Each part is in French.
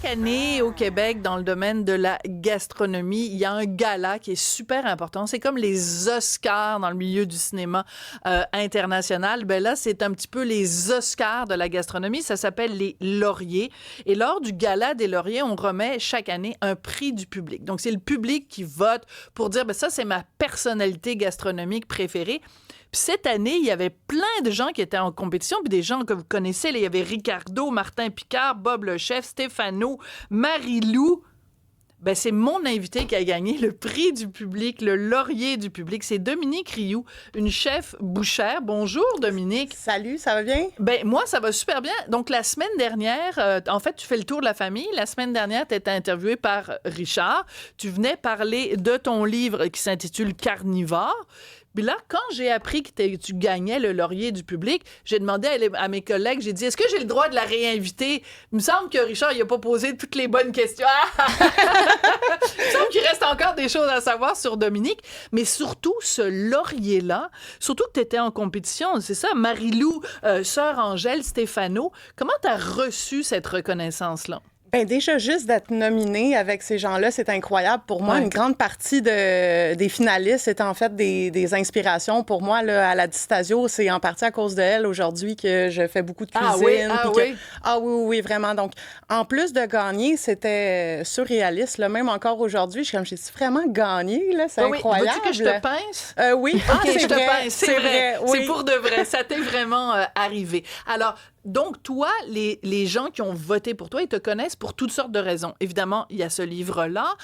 année au Québec, dans le domaine de la gastronomie, il y a un gala qui est super important. C'est comme les Oscars dans le milieu du cinéma international. Ben là, c'est un petit peu les Oscars de la gastronomie. Ça s'appelle les Lauriers. Et lors du gala des Lauriers, on remet chaque année un prix du public. Donc, c'est le public qui vote pour dire, ben ça, c'est ma personnalité gastronomique préférée. Puis cette année, il y avait plein de gens qui étaient en compétition, puis des gens que vous connaissez. Là, il y avait Ricardo, Martin Picard, Bob le chef, Stéphano, Marie-Lou. Ben, c'est mon invité qui a gagné le prix du public, le laurier du public. C'est Dominique Rioux, une chef bouchère. Bonjour, Dominique. Salut, ça va bien? Ben, moi, ça va super bien. Donc, la semaine dernière, en fait, tu fais le tour de la famille. La semaine dernière, tu étais interviewée par Richard. Tu venais parler de ton livre qui s'intitule Carnivore. Puis là, quand j'ai appris que tu gagnais le laurier du public, j'ai demandé à mes collègues, j'ai dit, est-ce que j'ai le droit de la réinviter? Il me semble que Richard, il n'a pas posé toutes les bonnes questions. Il me semble qu'il reste encore des choses à savoir sur Dominique. Mais surtout, ce laurier-là, surtout que tu étais en compétition, c'est ça, Marie-Lou, Sœur Angèle, Stéphano. Comment tu as reçu cette reconnaissance-là? Bien, déjà, juste d'être nominée avec ces gens-là, c'est incroyable. Pour moi, une grande partie des finalistes, c'est en fait des inspirations. Pour moi, là, à la Distasio, c'est en partie à cause d'elle aujourd'hui que je fais beaucoup de cuisine. Oui, vraiment. Donc, en plus de gagner, c'était surréaliste. Là, même encore aujourd'hui, j'ai vraiment gagné. Là, c'est incroyable. Veux-tu que je te pince? Oui. OK, je te pince. C'est vrai. Oui. C'est pour de vrai. Ça t'est vraiment arrivé. Alors, donc, toi, les gens qui ont voté pour toi, ils te connaissent pour toutes sortes de raisons. Évidemment, il y a ce livre-là.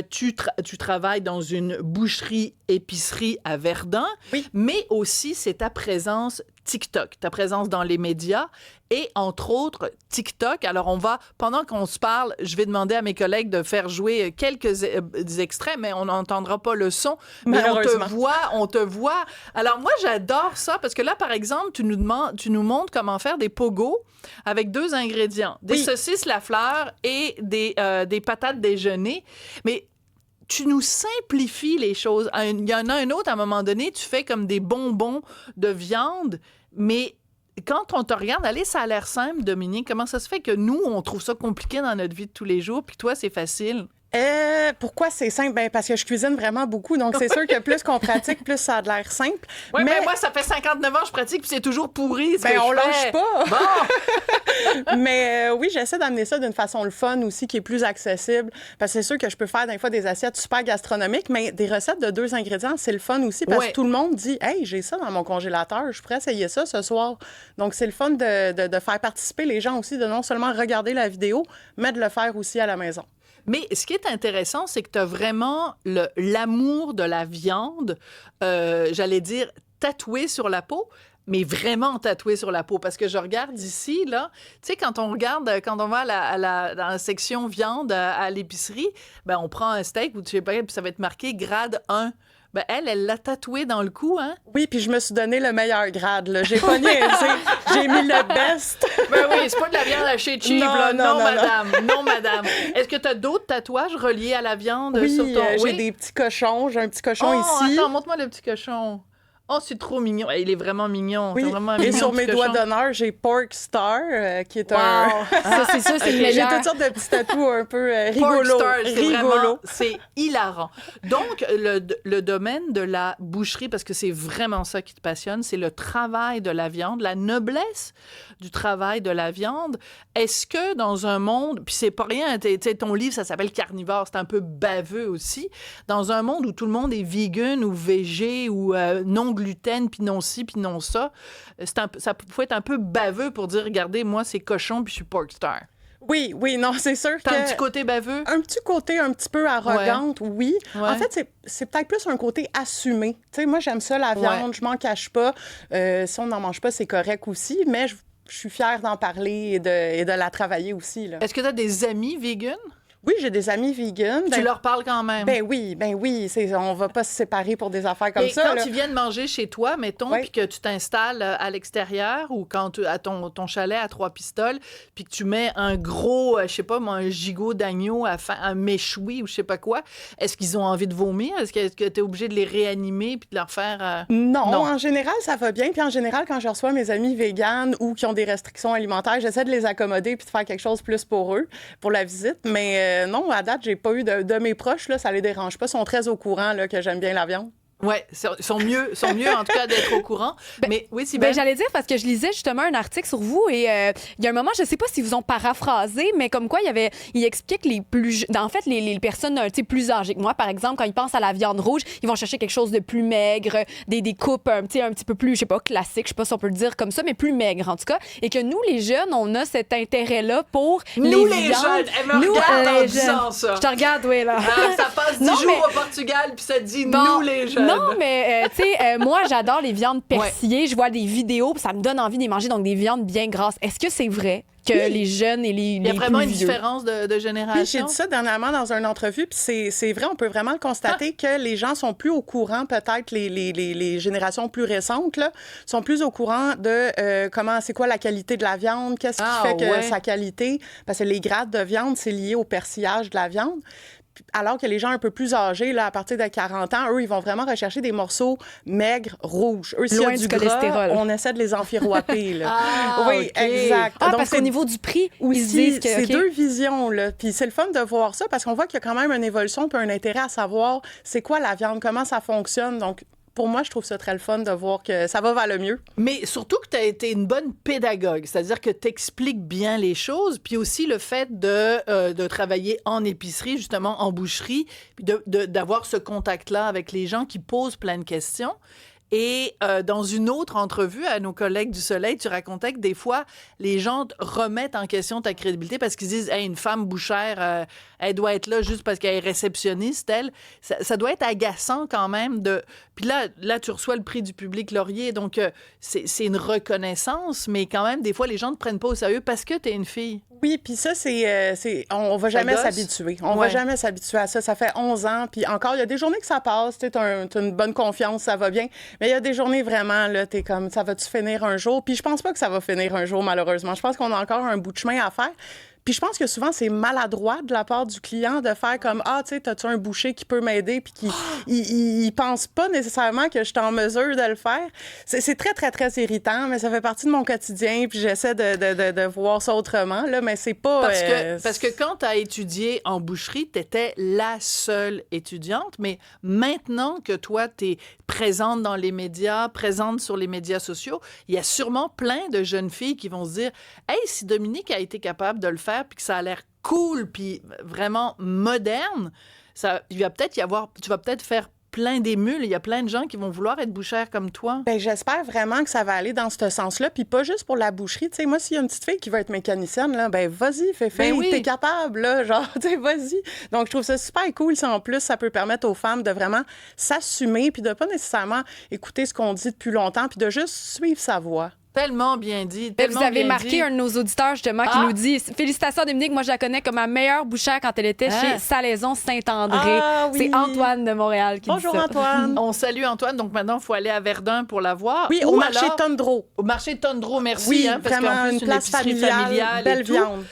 Tu travailles dans une boucherie-épicerie à Verdun. Oui. Mais aussi, c'est ta présence TikTok, ta présence dans les médias et, entre autres, TikTok. Alors, pendant qu'on se parle, je vais demander à mes collègues de faire jouer quelques extraits, mais on n'entendra pas le son. Mais on te voit. Alors, moi, j'adore ça parce que là, par exemple, tu nous montres comment faire des pogos avec 2 ingrédients. Des saucisses Lafleur et des patates déjeuner. Mais tu nous simplifies les choses. Il y en a un autre, à un moment donné, tu fais comme des bonbons de viande, mais quand on te regarde aller, ça a l'air simple, Dominique. Comment ça se fait que nous, on trouve ça compliqué dans notre vie de tous les jours, puis toi, c'est facile? Pourquoi c'est simple? Ben, parce que je cuisine vraiment beaucoup, donc c'est sûr que plus qu'on pratique, plus ça a de l'air simple. Oui, mais moi, ça fait 59 ans que je pratique, puis c'est toujours pourri. On lâche pas. Bon. Mais oui, j'essaie d'amener ça d'une façon le fun aussi, qui est plus accessible. Parce que c'est sûr que je peux faire des fois des assiettes super gastronomiques, mais des recettes de 2 ingrédients, c'est le fun aussi, parce que tout le monde dit « Hey, j'ai ça dans mon congélateur, je pourrais essayer ça ce soir. » Donc, c'est le fun de faire participer les gens aussi, de non seulement regarder la vidéo, mais de le faire aussi à la maison. Mais ce qui est intéressant, c'est que tu as vraiment l'amour de la viande, j'allais dire, tatoué sur la peau, mais vraiment tatoué sur la peau. Parce que je regarde ici, là, tu sais, quand on va dans la section viande à l'épicerie, ben on prend un steak ou tu sais pas, puis ça va être marqué grade 1. Ben elle l'a tatoué dans le cou, hein? Oui, puis je me suis donné le meilleur grade, là. J'ai pas niaisé. J'ai mis le best. Ben oui, c'est pas de la viande hachée cheap, là. Non, madame. Est-ce que tu as d'autres tatouages reliés à la viande sur ton... J'ai des petits cochons. J'ai un petit cochon ici. Attends, montre-moi le petit cochon. Oh, c'est trop mignon. Il est vraiment mignon. Oui. Vraiment Et mignon, sur mes doigts d'honneur, j'ai Pork Star, qui est un... Ça, c'est ça, c'est le meilleur. J'ai toutes sortes de petits tatous un peu rigolos. Pork Star, c'est hilarant. Donc, le domaine de la boucherie, parce que c'est vraiment ça qui te passionne, c'est le travail de la viande, la noblesse du travail de la viande. Est-ce que dans un monde, puis c'est pas rien, ton livre, ça s'appelle Carnivore, c'est un peu baveux aussi, dans un monde où tout le monde est vegan ou végé ou non gluten, puis non ci, puis non ça, ça peut être un peu baveux pour dire, regardez, moi, c'est cochon, puis je suis pork star. Oui, non, c'est sûr que... T'as un petit côté baveux? Un petit côté un petit peu arrogante, oui. Ouais. En fait, c'est peut-être plus un côté assumé. Tu sais, moi, j'aime ça, la viande, je m'en cache pas. Si on n'en mange pas, c'est correct aussi, mais je suis fière d'en parler et de la travailler aussi, là. Est-ce que tu as des amis véganes? Oui, j'ai des amis vegan. Tu leur parles quand même? Ben oui. On va pas se séparer pour des affaires comme ça. Quand là. ils viennent manger chez toi, mettons, puis que tu t'installes à l'extérieur ou à ton chalet à Trois-Pistoles, puis que tu mets un gros, je sais pas moi, un gigot d'agneau, un méchoui ou je sais pas quoi, est-ce qu'ils ont envie de vomir? Est-ce que tu es obligé de les réanimer puis de leur faire... Non, en général, ça va bien. Puis en général, quand je reçois mes amis véganes ou qui ont des restrictions alimentaires, j'essaie de les accommoder puis de faire quelque chose plus pour eux, pour la visite. Mais non, à date, j'ai pas eu de mes proches, là, ça les dérange pas. Ils sont très au courant là, que j'aime bien la viande. Oui, ils sont mieux en tout cas d'être au courant. Mais oui, c'est j'allais dire parce que je lisais justement un article sur vous et il y a un moment, je sais pas si vous ont paraphrasé, mais comme quoi il expliquait que les personnes plus âgées que moi, par exemple, quand ils pensent à la viande rouge, ils vont chercher quelque chose de plus maigre, des coupes un petit peu plus, je sais pas, classiques, je sais pas si on peut le dire comme ça, mais plus maigre en tout cas, et que nous les jeunes, on a cet intérêt-là pour nous les viandes. Jeunes. Elle me regarde en disant ça. Je te regarde, oui là. Ça passe 10 jours au Portugal puis ça dit nous les jeunes. Non, mais tu sais, moi, j'adore les viandes persillées. Je vois des vidéos, puis ça me donne envie de les manger, donc des viandes bien grasses. Est-ce que c'est vrai que les jeunes et les plus vieux... Il y a vraiment une différence de génération? Oui, j'ai dit ça dernièrement dans une entrevue, puis c'est vrai, on peut vraiment le constater que les gens sont plus au courant, peut-être les générations plus récentes, là, sont plus au courant de c'est quoi la qualité de la viande, qu'est-ce qui fait que sa qualité, parce que les grades de viande, c'est lié au persillage de la viande. Alors que les gens un peu plus âgés, là, à partir de 40 ans, eux, ils vont vraiment rechercher des morceaux maigres, rouges. Eux, s'il y a du cholestérol, on essaie de les enfiroiper. Là. Oui, okay. Exact. Donc, parce qu'au niveau du prix, aussi, ils se disent que... c'est deux visions. Là. Puis c'est le fun de voir ça parce qu'on voit qu'il y a quand même une évolution puis un intérêt à savoir c'est quoi la viande, comment ça fonctionne. Donc, pour moi, je trouve ça très le fun de voir que ça va vers le mieux. Mais surtout que tu as été une bonne pédagogue, c'est-à-dire que tu expliques bien les choses, puis aussi le fait de travailler en épicerie, justement en boucherie, puis d'avoir ce contact-là avec les gens qui posent plein de questions. Et dans une autre entrevue à nos collègues du Soleil, tu racontais que des fois, les gens remettent en question ta crédibilité parce qu'ils disent hey, « une femme bouchère, elle doit être là juste parce qu'elle est réceptionniste, elle. » Ça doit être agaçant quand même de... Puis là, tu reçois le prix du public Laurier, donc c'est une reconnaissance, mais quand même, des fois, les gens ne te prennent pas au sérieux parce que tu es une fille. Oui, puis ça, on va jamais s'habituer. On va jamais s'habituer à ça. Ça fait 11 ans, puis encore, il y a des journées que ça passe, t'as une bonne confiance, ça va bien. Mais il y a des journées vraiment, là, t'es comme, ça va-tu finir un jour? Puis je pense pas que ça va finir un jour, malheureusement. Je pense qu'on a encore un bout de chemin à faire. Puis je pense que souvent, c'est maladroit de la part du client de faire comme « Ah, tu sais, t'as-tu un boucher qui peut m'aider? » Puis il pense pas nécessairement que je suis en mesure de le faire. C'est très, très, très irritant, mais ça fait partie de mon quotidien, puis j'essaie de voir ça autrement, là, mais c'est pas... Parce que quand t'as étudié en boucherie, t'étais la seule étudiante, mais maintenant que toi, t'es présente dans les médias, présente sur les médias sociaux, il y a sûrement plein de jeunes filles qui vont se dire « Hey, si Dominique a été capable de le faire, puis que ça a l'air cool, puis vraiment moderne, tu vas peut-être faire plein d'émules. Il y a plein de gens qui vont vouloir être bouchères comme toi. Bien, j'espère vraiment que ça va aller dans ce sens-là, puis pas juste pour la boucherie. Tu sais, moi, s'il y a une petite fille qui veut être mécanicienne, là, ben vas-y, fais, oui. T'es capable, là, genre, tu sais, vas-y. Donc, je trouve ça super cool si en plus, ça peut permettre aux femmes de vraiment s'assumer, puis de pas nécessairement écouter ce qu'on dit depuis longtemps, puis de juste suivre sa voix. Tellement bien dit. Tellement vous avez bien marqué dit. un de nos auditeurs, justement, qui nous dit « Félicitations, Dominique, moi, je la connais comme ma meilleure bouchère quand elle était chez Salaison Saint-André. Oui. C'est Antoine de Montréal qui Bonjour, dit ça. Antoine. On salue Antoine. Donc, maintenant, il faut aller à Verdun pour la voir. Oui, au marché Tondreau. Au marché Tondreau, merci. Oui, parce vraiment, qu'en plus, une place familiale, belle viande.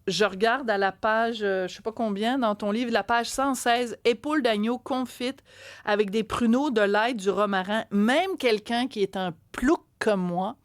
Je regarde à la page, je sais pas combien, dans ton livre, la page 116, épaules d'agneau confites avec des pruneaux, de l'ail, du romarin. Même quelqu'un qui est un plouc comme moi,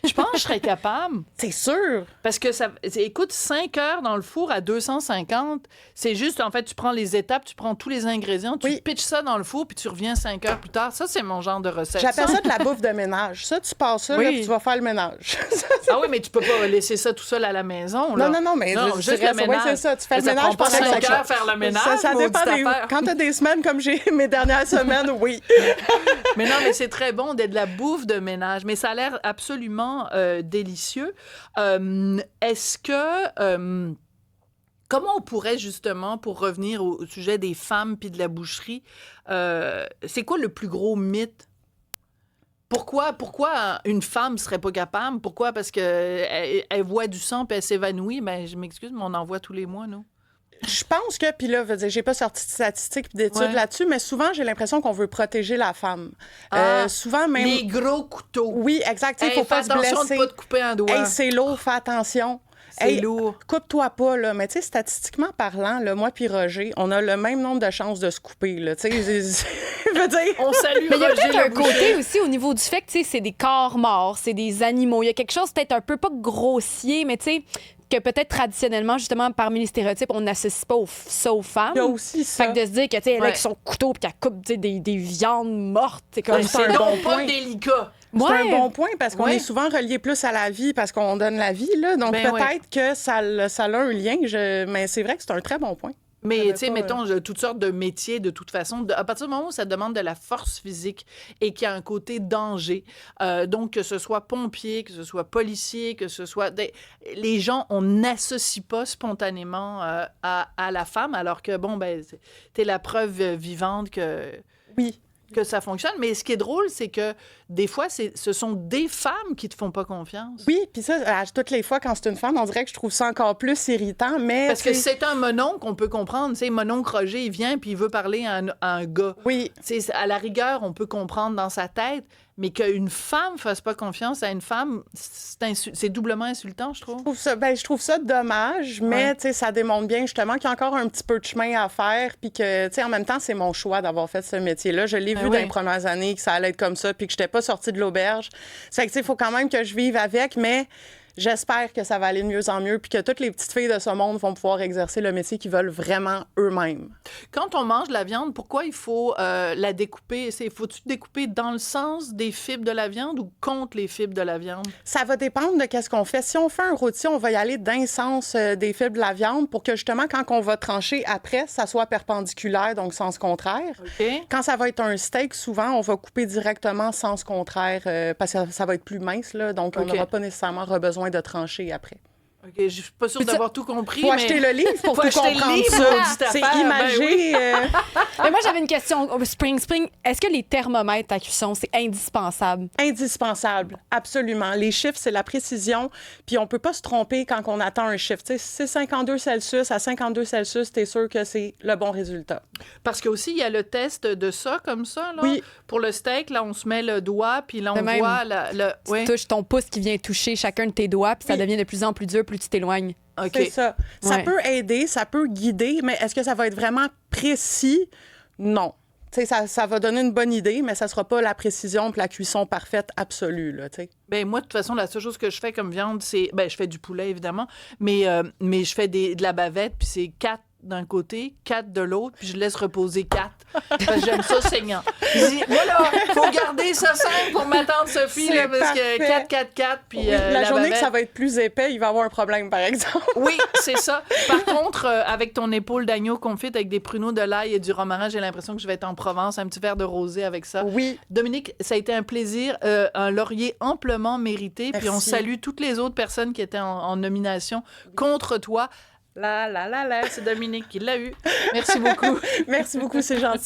je pense que je serais capable. C'est sûr. Parce que écoute, 5 heures dans le four à 250, c'est juste, en fait, tu prends les étapes, tu prends tous les ingrédients, tu pitches ça dans le four, puis tu reviens 5 heures plus tard. Ça, c'est mon genre de recette. J'appelle ça de la bouffe de ménage. Ça, tu passes ça, là, puis tu vas faire le ménage. Ah oui, mais tu peux pas laisser ça tout seul à la maison. Là. Non, mais juste le ménage. Oui, c'est ça. Tu fais le ménage pendant 5 heures ça. Faire le ménage. Ça dépend. Quand t'as des semaines comme j'ai mes dernières semaines, oui. Mais non, mais c'est très bon d'être de la bouffe de ménage. Mais ça a l'air absolument délicieux. Est-ce que... comment on pourrait, justement, pour revenir au sujet des femmes puis de la boucherie, c'est quoi le plus gros mythe? Pourquoi une femme serait pas capable? Pourquoi? Parce qu'elle voit du sang puis elle s'évanouit? Ben, je m'excuse, mais on en voit tous les mois, nous. Je pense que, puis là, j'ai pas sorti de statistiques et d'études là-dessus, mais souvent, j'ai l'impression qu'on veut protéger la femme. Souvent, même... Les gros couteaux. Oui, exact. Il faut pas se blesser. Fais attention de pas te couper un doigt. Hey, c'est lourd, fais attention. C'est lourd. Coupe-toi pas, là. Mais tu sais, statistiquement parlant, là, moi puis Roger, on a le même nombre de chances de se couper, là. Tu sais, je veux dire... On salue Mais il y a Roger peut-être un Laboucher. côté aussi au niveau du fait que, tu sais, c'est des corps morts, c'est des animaux. Il y a quelque chose peut-être un peu, pas grossier, mais tu sais, que peut-être traditionnellement, justement, parmi les stéréotypes, on n'associe pas ça aux femmes. Il y a aussi ça. Fait que de se dire que, tu sais, elle avec son couteau puis qu'elle coupe, tu sais, des viandes mortes, c'est comme... C'est un C'est bon donc pas point. délicat. C'est un Ouais. bon point parce qu'on Ouais. est souvent relié plus à la vie parce qu'on donne la vie, là. Donc, Ben peut-être que ça a un lien, mais c'est vrai que c'est un très bon point. Mais, tu sais, pas, mettons, toutes sortes de métiers, de toute façon, à partir du moment où ça demande de la force physique et qu'il y a un côté danger, donc que ce soit pompier, que ce soit policier, que ce soit... les gens, on n'associe pas spontanément à la femme, alors que, bon, ben, t'es la preuve vivante Oui. que ça fonctionne. Mais ce qui est drôle, c'est que des fois, ce sont des femmes qui te font pas confiance. Oui, puis ça, toutes les fois, quand c'est une femme, on dirait que je trouve ça encore plus irritant, mais... Parce que c'est un mononcle qu'on peut comprendre. Tu sais, mononcle Roger, il vient puis il veut parler à un gars. Oui. Tu sais, à la rigueur, on peut comprendre dans sa tête, mais qu'une femme fasse pas confiance à une femme, c'est doublement insultant, je trouve. Je trouve ça dommage, mais tu sais, ça démontre bien justement qu'il y a encore un petit peu de chemin à faire, puis que, tu sais, en même temps, c'est mon choix d'avoir fait ce métier-là. Je l'ai vu dans les premières années que ça allait être comme ça, puis que j'étais pas sortie de l'auberge. C'est que, tu sais, il faut quand même que je vive avec, mais j'espère que ça va aller de mieux en mieux, puis que toutes les petites filles de ce monde vont pouvoir exercer le métier qu'ils veulent vraiment eux-mêmes. Quand on mange de la viande, pourquoi il faut la découper? Faut-tu découper dans le sens des fibres de la viande ou contre les fibres de la viande? Ça va dépendre de qu'est-ce qu'on fait. Si on fait un rôti, on va y aller d'un sens des fibres de la viande pour que, justement, quand on va trancher après, ça soit perpendiculaire, donc sens contraire. OK. Quand ça va être un steak, souvent, on va couper directement sens contraire parce que ça va être plus mince, là, donc on n'aura pas nécessairement besoin de trancher après. OK, je suis pas sûre d'avoir tout compris, Faut acheter le livre pour tout comprendre ça. C'est imagé. Mais moi, j'avais une question. Spring, est-ce que les thermomètres à cuisson, c'est indispensable? Indispensable, absolument. Les chiffres, c'est la précision, puis on peut pas se tromper quand on attend un chiffre. Tu sais, si c'est 52 Celsius, à 52 Celsius, t'es sûr que c'est le bon résultat. Parce qu'aussi, il y a le test de ça, comme ça, là. Oui. Pour le steak, là, on se met le doigt, puis là, on même, voit Tu touches ton pouce qui vient toucher chacun de tes doigts, puis ça devient de plus en plus dur, plus tu t'éloignes. OK. C'est ça. Ça Ouais. peut aider, ça peut guider, mais est-ce que ça va être vraiment précis? Non. Tu sais, ça va donner une bonne idée, mais ça sera pas la précision et la cuisson parfaite absolue, là, tu sais. Ben moi, de toute façon, la seule chose que je fais comme viande, c'est... Ben, je fais du poulet, évidemment, mais je fais de la bavette, puis c'est 4 d'un côté, 4 de l'autre, puis je laisse reposer 4. Parce que j'aime ça saignant. Je dis, voilà, faut garder ça simple pour ma tante Sophie, C'est là, parce parfait. que 4, 4, 4, puis Oui, la journée bavette. que ça va être plus épais, il va y avoir un problème, par exemple. Oui, c'est ça. Par contre, avec ton épaule d'agneau confite avec des pruneaux, de l'ail et du romarin, j'ai l'impression que je vais être en Provence, un petit verre de rosé avec ça. Oui. Dominique, ça a été un plaisir, un laurier amplement mérité. Puis on Merci. salue toutes les autres personnes qui étaient en nomination contre toi. C'est Dominique qui l'a eu. Merci beaucoup. Merci beaucoup, c'est gentil.